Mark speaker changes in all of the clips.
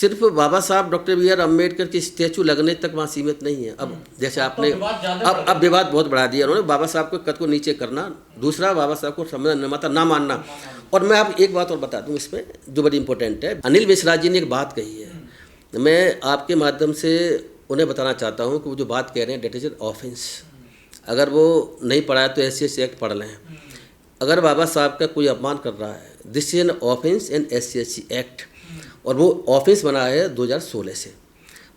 Speaker 1: सिर्फ बाबा साहब doctor B are Ambedkar की स्टैचू लगने तक वहाँ सीमित नहीं है। अब जैसे आपने अब विवाद बहुत बढ़ा दिया उन्होंने, बाबा साहब को कद को नीचे करना, दूसरा बाबा साहब को संविधान निर्माता ना मानना। और मैं आप एक बात और बता दूँ इसमें जो बड़ी इंपॉर्टेंट है, अनिल मिश्रा जी ने एक बात कही है, मैं आपके माध्यम से उन्हें बताना चाहता हूँ कि वो जो बात कह रहे हैं डेट इज एन ऑफेंस। अगर वो नहीं पढ़ा है तो SC एक्ट पढ़ लें। अगर बाबा साहब का कोई अपमान कर रहा है, this is an offence in SC act, और वो ऑफिस बना है 2016 से।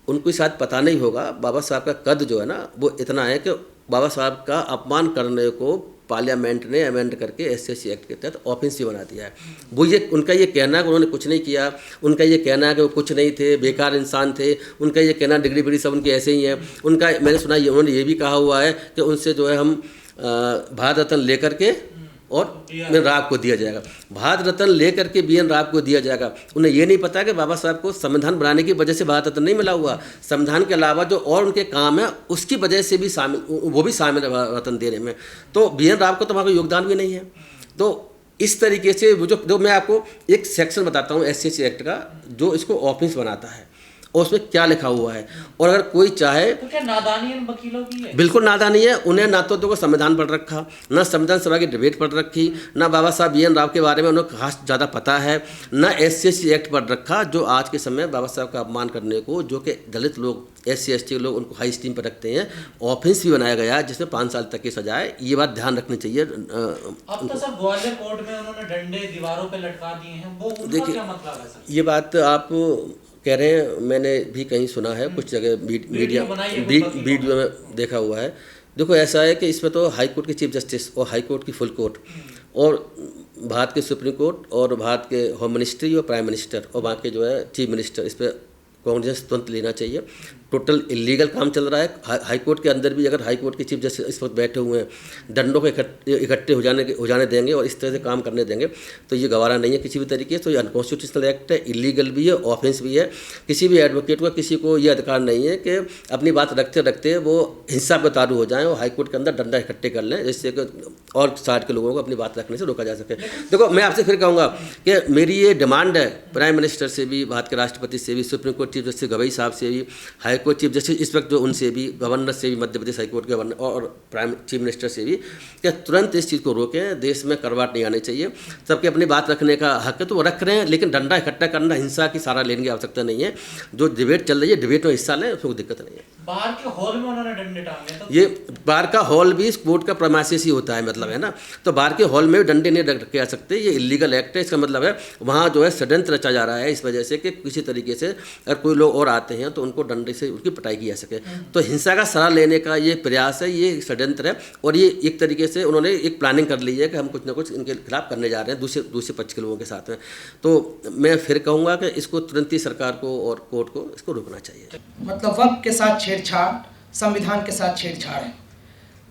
Speaker 1: उनको शायद पता नहीं होगा बाबा साहब का कद जो है ना वो इतना है कि बाबा साहब का अपमान करने को पार्लियामेंट ने अमेंड करके SC एक्ट के तहत ऑफेंस भी बना दिया है। वो ये उनका ये कहना है कि उन्होंने कुछ नहीं किया, उनका ये कहना है कि वो कुछ नहीं थे, बेकार इंसान थे, उनका ये कहना डिग्री विग्री सब उनके ऐसे ही हैं। उनका मैंने सुना उन्होंने ये भी कहा हुआ है कि उनसे जो है हम भारत रत्न लेकर के और BN राव को दिया जाएगा, भारत रत्न लेकर के BN राव को दिया जाएगा। उन्हें ये नहीं पता कि बाबा साहब को संविधान बनाने की वजह से भारत रत्न नहीं मिला हुआ, संविधान के अलावा जो और उनके काम है उसकी वजह से भी शामिल, वो भी शामिल है भारत रत्न देने में। तो BN राव को तो वहाँ कोई योगदान भी नहीं है। तो इस तरीके से वो जो मैं आपको एक सेक्शन बताता हूँ SC एक्ट का जो इसको ऑफेंस बनाता है और उसमें क्या लिखा हुआ है। और अगर कोई चाहे
Speaker 2: तो क्या नादानी है वकीलों की है?
Speaker 1: बिल्कुल नादानी है। उन्हें ना तो देखो संविधान पढ़ रखा, ना संविधान सभा की डिबेट पढ़ रखी, ना बाबा साहब BN राव के बारे में उन्हें खास ज़्यादा पता है, ना SC एक्ट पढ़ रखा जो आज के समय बाबा साहब का अपमान करने को, जो कि दलित लोग SC लोग उनको हाई स्टीम पर रखते हैं, ऑफेंस भी बनाया गया जिसमें 5 साल तक की सजा है। ये बात ध्यान रखनी चाहिए।
Speaker 2: अब तो सर ग्वालियर कोर्ट में उन्होंने डंडे दीवारों पे लटका दिए हैं, वो उनका क्या मतलब है सर?
Speaker 1: ये बात आप कह रहे हैं, मैंने भी कहीं सुना है, कुछ जगह वीडियो में देखा हुआ है। देखो ऐसा है कि इसमें तो हाई कोर्ट के चीफ जस्टिस और हाई कोर्ट की फुल कोर्ट और भारत के सुप्रीम कोर्ट और भारत के होम मिनिस्ट्री और प्राइम मिनिस्टर और वहाँ के जो है चीफ मिनिस्टर, इस पर कांग्रेस तुरंत लेना चाहिए। टोटल इलीगल काम चल रहा है। हाई कोर्ट के अंदर भी अगर हाई कोर्ट के चीफ जस्टिस इस वक्त बैठे हुए हैं, दंडों के इकट्ठे हो जाने देंगे और इस तरह से काम करने देंगे तो ये गवारा नहीं है किसी भी तरीके से। तो ये अनकॉन्स्टिट्यूशनल एक्ट है, इलीगल भी है, ऑफेंस भी है। किसी भी एडवोकेट को, किसी को ये अधिकार नहीं है कि अपनी बात रखते रखते वो हिंसा पर उतारू हो जाएं और हाई कोर्ट के अंदर डंडा इकट्ठे कर लें जिससे कि और साइड के लोगों को अपनी बात रखने से रोका जा सके। देखो मैं आपसे फिर कहूँगा कि मेरी ये डिमांड है प्राइम मिनिस्टर से भी, भारत के राष्ट्रपति से भी, supreme court chief justice Gavai साहब से भी, हाई कोर्ट चीफ जस्टिस इस वक्त जो उनसे भी, गवर्नर से भी, मध्य प्रदेश हाई कोर्ट के गवर्नर और प्राइम चीफ मिनिस्टर से भी, कि तुरंत इस चीज़ को रोकें। देश में करवाट नहीं आनी चाहिए। सबके अपनी बात रखने का हक है तो वो रख रहे हैं, लेकिन डंडा इकट्ठा करना, हिंसा की सहारा लेने की आवश्यकता नहीं है। जो डिबेट चल रही है डिबेट में हिस्सा लें, उसमें कोई दिक्कत नहीं है।
Speaker 2: बाहर के हॉल में उन्होंने डंडे टांगे तो
Speaker 1: ये बाहर का हॉल भी कोर्ट का प्रेमाइसिस ही होता है, मतलब है ना। तो बाहर के हॉल में डंडे नहीं रखे जा सकते, ये इलीगल एक्ट है। इसका मतलब है वहाँ जो है षड्यंत्र रचा जा रहा है इस वजह से कि किसी तरीके से अगर कोई लोग और आते हैं तो उनको डंडे से उनकी पिटाई की जा सके। तो हिंसा का सहारा लेने का ये प्रयास है, ये षड्यंत्र है। और ये एक तरीके से उन्होंने एक प्लानिंग कर ली है कि हम कुछ ना कुछ इनके खिलाफ करने जा रहे हैं दूसरे पक्ष के लोगों के साथ में। तो मैं फिर कहूँगा कि इसको तुरंत ही सरकार को और कोर्ट को इसको रोकना चाहिए।
Speaker 3: मतलब वक्त के साथ छेड़छाड़ संविधान के साथ छेड़छाड़ है।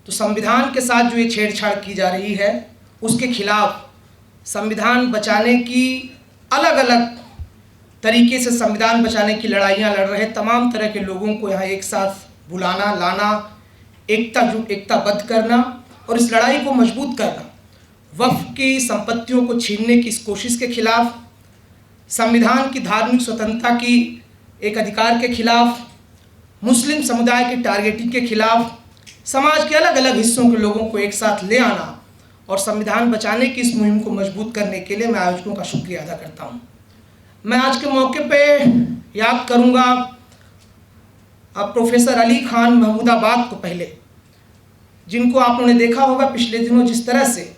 Speaker 3: तो संविधान के साथ जो ये छेड़छाड़ की जा रही है उसके खिलाफ संविधान बचाने की अलग अलग तरीके से संविधान बचाने की लड़ाइयाँ लड़ रहे तमाम तरह के लोगों को यहाँ एक साथ बुलाना, लाना, एकताबद्ध करना और इस लड़ाई को मजबूत करना, वक्फ की संपत्तियों को छीनने की इस कोशिश के खिलाफ, संविधान की धार्मिक स्वतंत्रता की एक अधिकार के खिलाफ, मुस्लिम समुदाय की टारगेटिंग के खिलाफ, समाज के अलग अलग हिस्सों के लोगों को एक साथ ले आना और संविधान बचाने की इस मुहिम को मजबूत करने के लिए मैं आयोजकों का शुक्रिया अदा करता हूँ। मैं आज के मौके पे याद करूँगा प्रोफेसर अली खान महमूदाबाद को पहले, जिनको आप लोगों ने देखा होगा पिछले दिनों जिस तरह से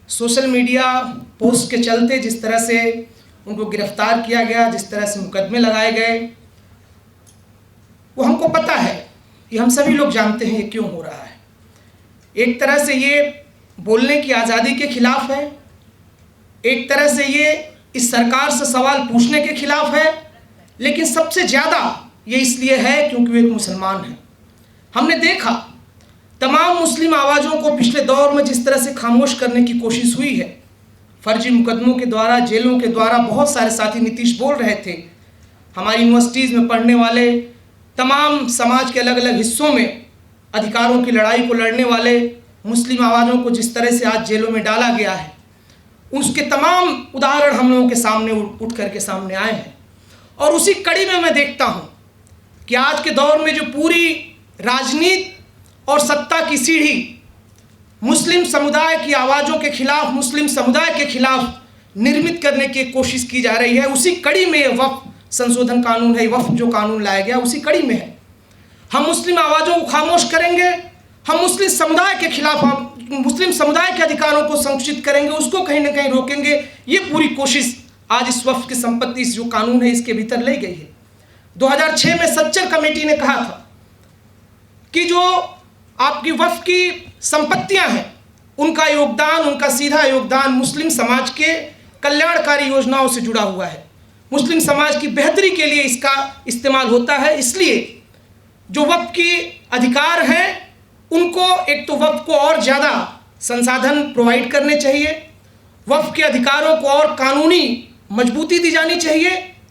Speaker 3: सोशल मीडिया पोस्ट के चलते जिस तरह से उनको गिरफ्तार किया गया, जिस तरह से मुकदमे लगाए गए, वो हमको पता है, ये हम सभी लोग जानते हैं ये क्यों हो रहा है। एक तरह से ये बोलने की आज़ादी के खिलाफ है, एक तरह से ये इस सरकार से सवाल पूछने के खिलाफ है, लेकिन सबसे ज़्यादा ये इसलिए है क्योंकि वो एक मुसलमान है। हमने देखा तमाम मुस्लिम आवाज़ों को पिछले दौर में जिस तरह से खामोश करने की कोशिश हुई है, फर्जी मुकदमों के द्वारा, जेलों के द्वारा। बहुत सारे साथी नीतीश बोल रहे थे, हमारी यूनिवर्सिटीज़ में पढ़ने वाले, तमाम समाज के अलग अलग हिस्सों में अधिकारों की लड़ाई को लड़ने वाले मुस्लिम आवाज़ों को जिस तरह से आज जेलों में डाला गया है, उसके तमाम उदाहरण हम लोगों के सामने उठ कर के सामने आए हैं। और उसी कड़ी में मैं देखता हूँ कि आज के दौर में जो पूरी राजनीति और सत्ता की सीढ़ी मुस्लिम समुदाय की आवाज़ों के खिलाफ, मुस्लिम समुदाय के खिलाफ निर्मित करने की कोशिश की जा रही है, उसी कड़ी में ये वक्फ संशोधन कानून है, वक्फ जो कानून लाया गया उसी कड़ी में है। हम मुस्लिम आवाज़ों को खामोश करेंगे, हम मुस्लिम समुदाय के खिलाफ, हम मुस्लिम समुदाय के अधिकारों को संकुचित करेंगे, उसको कहीं ना कहीं रोकेंगे। ये पूरी कोशिश आज इस वक्फ की संपत्ति, जो कानून है, इसके भीतर लाई गई है। 2006 में सच्चर कमेटी ने कहा था कि जो आपकी वक्फ की संपत्तियां हैं, उनका योगदान, उनका सीधा योगदान मुस्लिम समाज के कल्याणकारी योजनाओं से जुड़ा हुआ है, मुस्लिम समाज की बेहतरी के लिए इसका इस्तेमाल होता है। इसलिए जो वक्फ की अधिकार हैं उनको, एक तो वक्फ को और ज़्यादा संसाधन प्रोवाइड करने चाहिए, वक्फ के अधिकारों को और कानूनी मजबूती दी जानी चाहिए,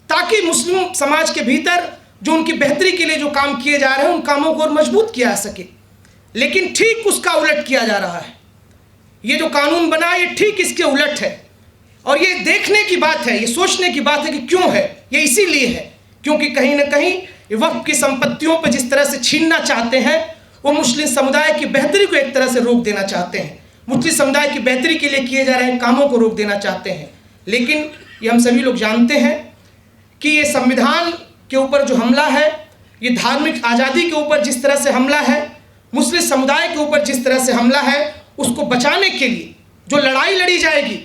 Speaker 3: ताकि मुस्लिम समाज के भीतर जो उनकी बेहतरी के लिए जो काम किए जा रहे हैं उन कामों को और मजबूत किया जा सके। लेकिन ठीक उसका उलट किया जा रहा है। ये जो कानून बना, ये ठीक इसके उलट है। और ये देखने की बात है, ये सोचने की बात है कि क्यों है। ये इसीलिए है क्योंकि कहीं ना कहीं वक्फ की संपत्तियों पर जिस तरह से छीनना चाहते हैं, वो मुस्लिम समुदाय की बेहतरी को एक तरह से रोक देना चाहते हैं, मुस्लिम समुदाय की बेहतरी के लिए किए जा रहे कामों को रोक देना चाहते हैं। लेकिन ये हम सभी लोग जानते हैं कि ये संविधान के ऊपर जो हमला है, ये धार्मिक आज़ादी के ऊपर जिस तरह से हमला है, मुस्लिम समुदाय के ऊपर जिस तरह से हमला है, उसको बचाने के लिए जो लड़ाई लड़ी जाएगी,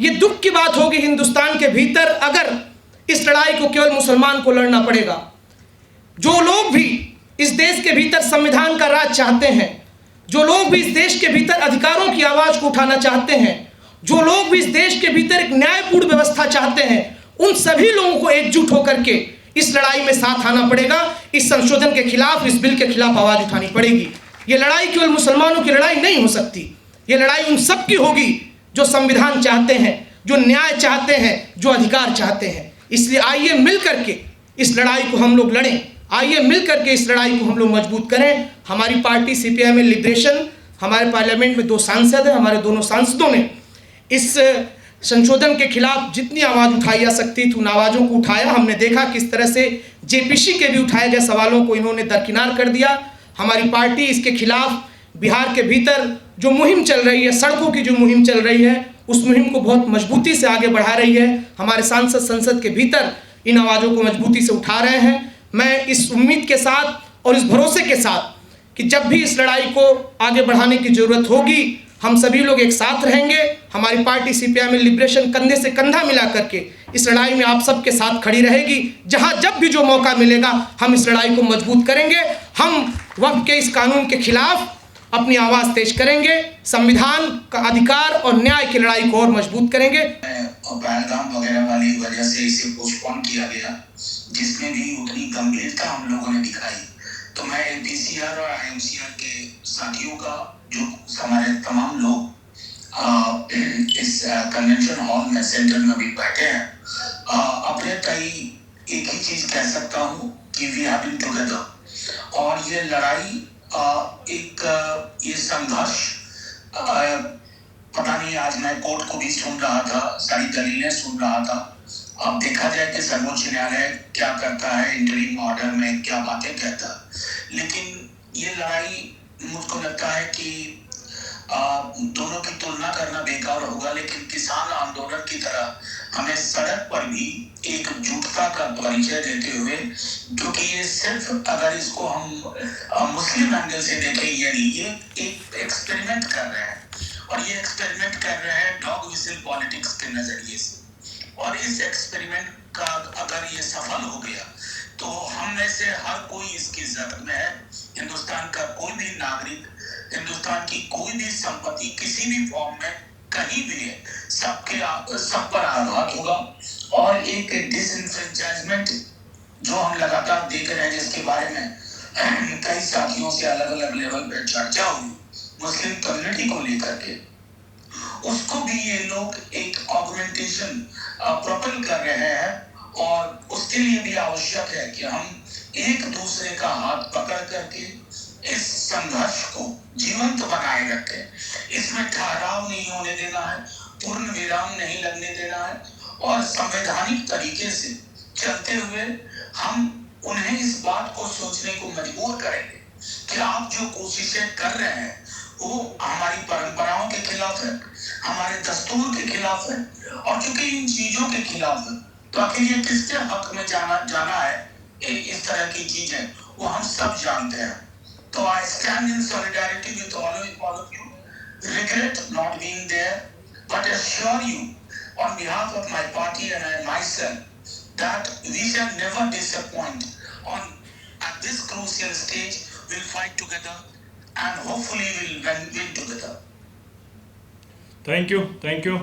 Speaker 3: ये दुख की बात होगी हिंदुस्तान के भीतर अगर इस लड़ाई को केवल मुसलमान को लड़ना पड़ेगा। जो लोग भी इस देश के भीतर संविधान का राज चाहते हैं, जो लोग भी इस देश के भीतर अधिकारों की आवाज़ को उठाना चाहते हैं, जो लोग भी इस देश के भीतर एक न्यायपूर्ण व्यवस्था चाहते हैं, उन सभी लोगों को एकजुट होकर के इस लड़ाई में साथ आना पड़ेगा। इस संशोधन के खिलाफ, इस बिल के खिलाफ आवाज़ उठानी पड़ेगी। ये लड़ाई केवल मुसलमानों की लड़ाई नहीं हो सकती, ये लड़ाई उन सब की होगी जो संविधान चाहते हैं, जो न्याय चाहते हैं, जो अधिकार चाहते हैं। इसलिए आइए मिल करके इस लड़ाई को हम लोग लड़ें, आइए मिल करके इस लड़ाई को हम लोग मजबूत करें। हमारी पार्टी CPIM लिबरेशन, हमारे पार्लियामेंट में 2 सांसद हैं, हमारे दोनों सांसदों ने इस संशोधन के खिलाफ जितनी आवाज़ उठाई जा सकती थी उन आवाज़ों को उठाया। हमने देखा किस तरह से JPC के भी उठाए गए सवालों को इन्होंने दरकिनार कर दिया। हमारी पार्टी इसके खिलाफ बिहार के भीतर जो मुहिम चल रही है, सड़कों की जो मुहिम चल रही है, उस मुहिम को बहुत मजबूती से आगे बढ़ा रही है। हमारे सांसद संसद के भीतर इन आवाज़ों को मजबूती से उठा रहे हैं। मैं इस उम्मीद के साथ और इस भरोसे के साथ कि जब भी इस लड़ाई को आगे बढ़ाने की ज़रूरत होगी, हम सभी लोग एक साथ रहेंगे। हमारी पार्टी CPIM लिबरेशन कंधे से कंधा मिला करके इस लड़ाई में आप सबके साथ खड़ी रहेगी। जहां जब भी जो मौका मिलेगा हम इस लड़ाई को मजबूत करेंगे। हम वक्फ के इस कानून के खिलाफ अपनी आवाज़ तेज करेंगे, संविधान का अधिकार और न्याय की लड़ाई को और मजबूत करेंगे।
Speaker 4: और पहलगाम वगैरह वाली वजह से इसे पोस्टपोन किया गया, जिसमें भी उतनी गंभीरता हम लोगों ने दिखाई। तो मैं APCR और IMCR के साथियों का, जो हमारे तमाम लोग इस कन्वेंशन हॉल में, सेंटर में भी बैठे हैं, अपने तई एक ही चीज़ कह सकता हूँ कि वी हैव बीन टुगेदर। और ये लड़ाई, ये संघर्ष, पता नहीं, आज मैं कोर्ट को भी सुन रहा था, सारी दलीलें सुन रहा था। अब देखा जाए कि सर्वोच्च न्यायालय क्या करता है, इंटरिम ऑर्डर में क्या बातें कहता है। लेकिन ये लड़ाई, मुझको लगता है कि दोनों की तुलना करना बेकार होगा, लेकिन किसान आंदोलन की तरह हमें सड़क पर भी एकजुटता का परिचय देते हुए, क्योंकि ये सिर्फ, अगर इसको हम मुस्लिम एंगल से देखें, ये एक एक्सपेरिमेंट कर रहे हैं, और ये एक्सपेरिमेंट कर रहे हैं डॉग विसिल पॉलिटिक्स के नजरिए से। और इस एक्सपेरिमेंट का अगर ये सफल हो गया तो हम में से हर कोई इसकी जद में है। हिंदुस्तान का कोई भी नागरिक, हिंदुस्तान की कोई भी संपत्ति किसी भी फॉर्म में कहीं भी है, सब पर आघात होगा। और एक डिसइंफ्रेंचाइजमेंट जो हम लगातार देख रहे हैं, जिसके बारे में कई साथियों से अलग अलग लेवल पे चर्चा हुई, मुस्लिम कम्युनिटी को लेकर के, उसको भी ये लोग एक ऑगमेंटेशन प्रोपेल कर रहे हैं। और उसके लिए भी आवश्यक है कि हम एक दूसरे का हाथ पकड़ करके इस संघर्ष को जीवंत बनाए रखें। इसमें ठहराव नहीं होने देना है, पूर्ण विराम नहीं लगने देना है, और संवैधानिक तरीके से चलते हुए हम उन्हें इस बात को सोचने को मजबूर करेंगे कि आप जो कोशिशें कर रहे हैं वो हमारी परंपराओं के खिलाफ है, हमारे दस्तूर के खिलाफ है, और चूंकि इन चीजों के खिलाफ है तो आखिर ये किसके हक में जाना है इस तरह की चीजें वो हम सब जानते हैं। तो I stand in solidarity with all of you, regret not being there, but assure you on behalf of my party and myself that we shall never disappoint on at this crucial stage. We'll fight together and hopefully we'll win together.
Speaker 5: Thank you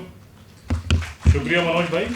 Speaker 5: शुक्रिया मनोज भाई।